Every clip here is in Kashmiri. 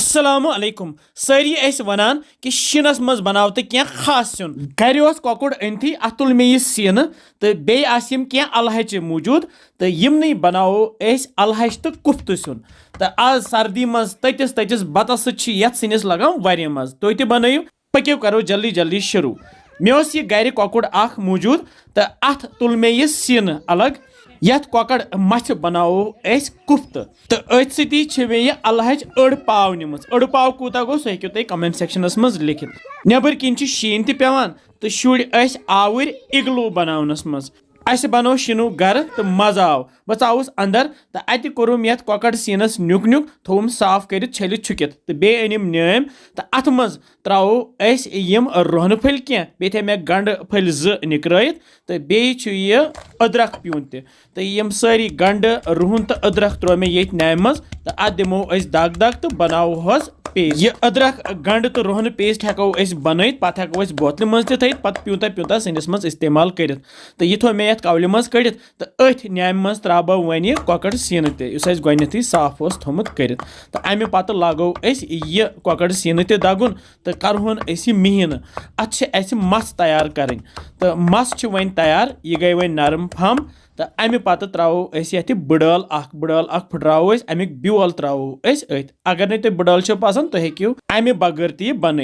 अस्सलामु अलैकुम सारी वनान कि शिनस मज बनाव तो क्या खास सिन घर कॉकड़ अनथी अत तुल मे सीन तो बेम क्या अलहच मौजूद तो यमन बनावो अलहच तो कुफ्त सिन तो आज सर्दी मज ततिस बतस सिनिस लगान वारिया मज तुह तु बनइव पक्यो करो जल्दी जल्दी शुरू मे घर कॉकड़ मौजूद तो अत तुल मे सीन अलग यथ कॉकड़ मछ बनावो कुफ्त तो अथ सी मे अलहच अड़ पाव निम अड़ पाव कूता गो सह हेक्यो तुम कमेंट सेक्शनस मज लिखित नबर किन शीन पेवान तो शुर आवर इग्लू बनावनस मज अस बनो शिनु घर तो मजा आव बह आउस अंदर तो अत कोरुम यथ कॉकड़ सीनस नुक नुक थोम साफ कर छलित छुकित तो बे अनिम न्याम तो अत मज त्रो यम रोहन फल क्या बे थे मे गंड फल निकराइत तो बे अदरक प्यून तो यम सारी गंड रुहन तो अदरक त्रो मे ये न्याम मज तो अत दिमो दग दग तो बनावो पेस्ट यह अदरक गंड तो रोहन पेस्ट हेको बनत पे हेको बोतल मज थत पे प्यूता प्यूता सनिस मज इस्तेमाल कर तो यह थो मे ये कवल मज कड़ तो अथ न्याम मज त्रा बह वन कॉकड़ सीन तुस गोथी साफ थोमुत कर तो अमे पत लागो यह कॉकड़ सीन दगुन तो करहोन मिहीन अत मस तैयार करें तो मस वन तैयार यह गई वन नरम फम तो अमे पत त्रो ये बड़ल फुटराव अमिक ब्योल त्रो अगर नहीं तुम बड़ल पसंद तो हेक्यू अमे बगैर तह बन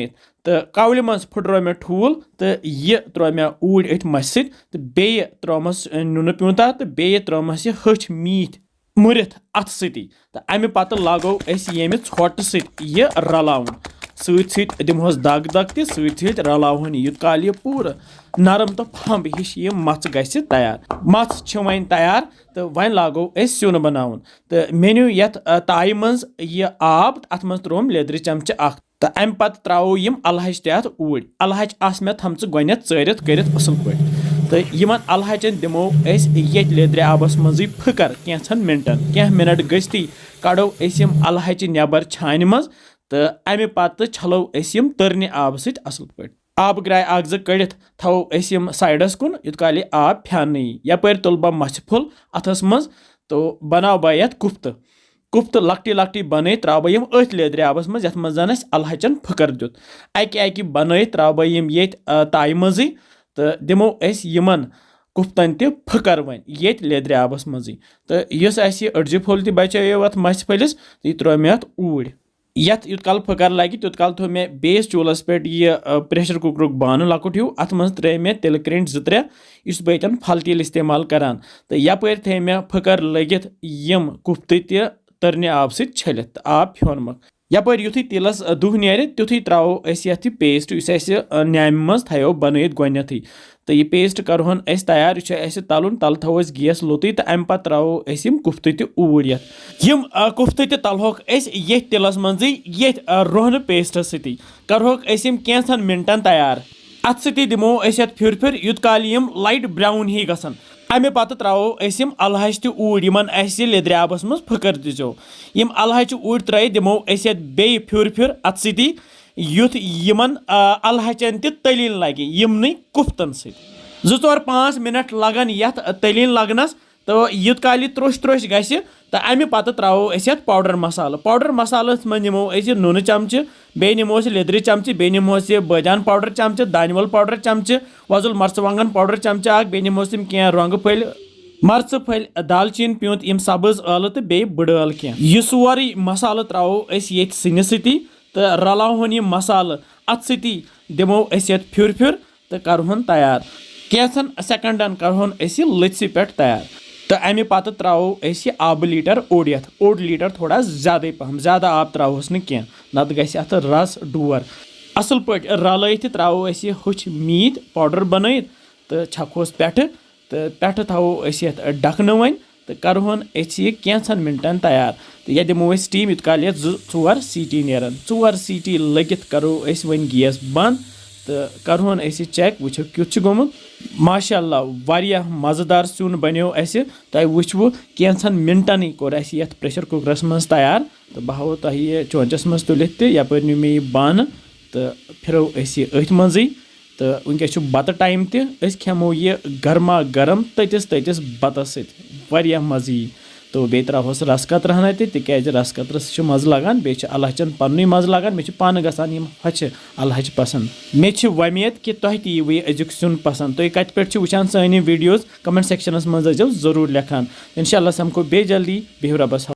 तो कवल मज फुटरो मे ठूल तो यह त्रो मे ऊर अथ मस तो बे त्रोमस नुन प्यूता तो बे त्रोमस हच मीठ मुरित अत सी तो अमे पत लागो ये ोट सह रलावन सत दिमोस दग दग त रलावन यूत काल यह पूरा नरम तो फंब हिश यह मच गस तैयार मच वन तैयार तो वन लागो सिन बनावन तो मेन्यू यथ ताई मज यह आब अत मज त्रोम लेदर चमच तो अम पत त्रो यम अलहच तथ ऊर अलहच आस मे थमच गोथ चरित कर असल पे तो यमन अलहचन दिमो ये लेदर आबस मज फकर कैंसन मिनटन क्या मिनट गस्ती कड़ो अलहच नबर छान मज तो अमे पत छलो यम तरने आब सत असल पे आब ग्राय अख जो कड़ित थो साइडस कुन यूत काल आब फ्यान यपर तुल बह मछ फुल अथस मज तो बनाव बह यथ कुफ्त लकटी लकटी बन त्रा बह यम अथ लेदर आबस मज यथ मज जन अलहचन फकर दुत अकि बन त्रा बह यम ये ताई मज तो दिमो यमन कुफ्तन त फकर वन ये लेदर आबस मज तो इस अड़जि फुल त बचो अथ मछ फलिस तो यह त्रो मे अथ ऊर यथ यूत काल फकर लगे तूत काल थो मे बेस चूलस पे यह प्रेशर कुकर बान लकुट हिू अत मज त्रे मे तिल क्रेंट जो त्रे इस बतन फल तेल इस्तेमाल करान तो यपर थे मे फकर लगित यम कुफ्त तरने आब सत छलित आब फ्योनमक यपर युथी तिलस दुह नेर तुथी त्रो ये पेस्ट इस न्याम मज थो बनत गोथी तो यह पेस्ट करहोन तैयार यह तलन तल थो गैस लुत तो अम पे त्रो कुफ्त ऊर यम कुफ्त तलहोक ये तिलस मज ये रोहन पेस्ट सती करहोक कैंसन मिनटन तैयार अत सी दिमो फिर फिर यूत काल यम लाइट ब्राउन ही गसन अमे पत त्रो अलहच त ऊर यमन लेदर आबस मज फकर दो यम अलहच ऊर त्रे दिमो बे फिर फिर अत सी युथ यमन अलहचन तलिन लगे यमन कुफ्तन सो 4-5 मिनट लगन यथ तलिन लगनस तो यूत काल त्रोश त्रोश गस तो अमे पत त्रो पाउडर मसाल मन निमो नून चमच बे निमो लेदर चमच बे निमो बदान पाउडर चमच दानवल पाउडर चमच वजुल मर्चवांगन पाउडर चमच बे निमो क्या रंग फल मर्च फल दालचीन प्यूंत यम सब्ज आल तो बे बड़ल क्या यह सोरी मसाल त्रो ये सिन सती तो रलावन यह मसाल अत सी दिमो फिर फिर तो करहोन तैयार कैंसन सेकंडन करहोन लत्सि पे तैयार तो अमे पत त्रो आब लीटर ओड लीटर थोड़ा ज़्यादा आब त्रोस न नत गस अत रस डोर असल पे रल त्रो हच मीत पाउडर बन तो छकोस पे तो पे थो डखन वन तो करहोन कैंसन मिनटन तैयार तो यह दिमो स्टीम यूत काल 2-4 सीटी नेरन 4 सीटी लगित करो वन गैस बंद तो करहोन चेक वो क्युत गोमुत माशाअल्लाह वारिया मज़ेदार सिन बनो तुम वो कैंसन मिनटन कोर ये प्रेशर कुकरस मज तैयार तो बह हाव तुह चौंचस मज तुलित यपर नी मे बान तो फिरो अथ मज तो वनकस बत टाइम खेमो यह गर्मा गर्म ततिस बतस सत मज़े तो بیٚیہِ ترٛاوہوس رَس قطرٕ ہنا تہِ تِکیٛازِ رَس قطرَس چھُ مَزٕ لگان بیٚیہِ چھِ الہچٮ۪ن پَننُے مَزٕ لگان مےٚ چھِ پانہٕ گژھان یِم ہۄچھِ الہچہِ پسنٛد مےٚ چھِ وۄمید کہِ تۄہہِ تہِ ییٖوٕ یہِ أزیُک سیُن پسنٛد تُہۍ کَتہِ پٮ۪ٹھ چھِو وٕچھان سٲنۍ یِم ویٖڈیوز کمنٹ سیکشنس منٛز ٲسۍزیو ضروٗر لیکھان اِنشاء اللہ سَمکھو بیٚیہِ جلدی بِہِو رۄبَس حوالہٕ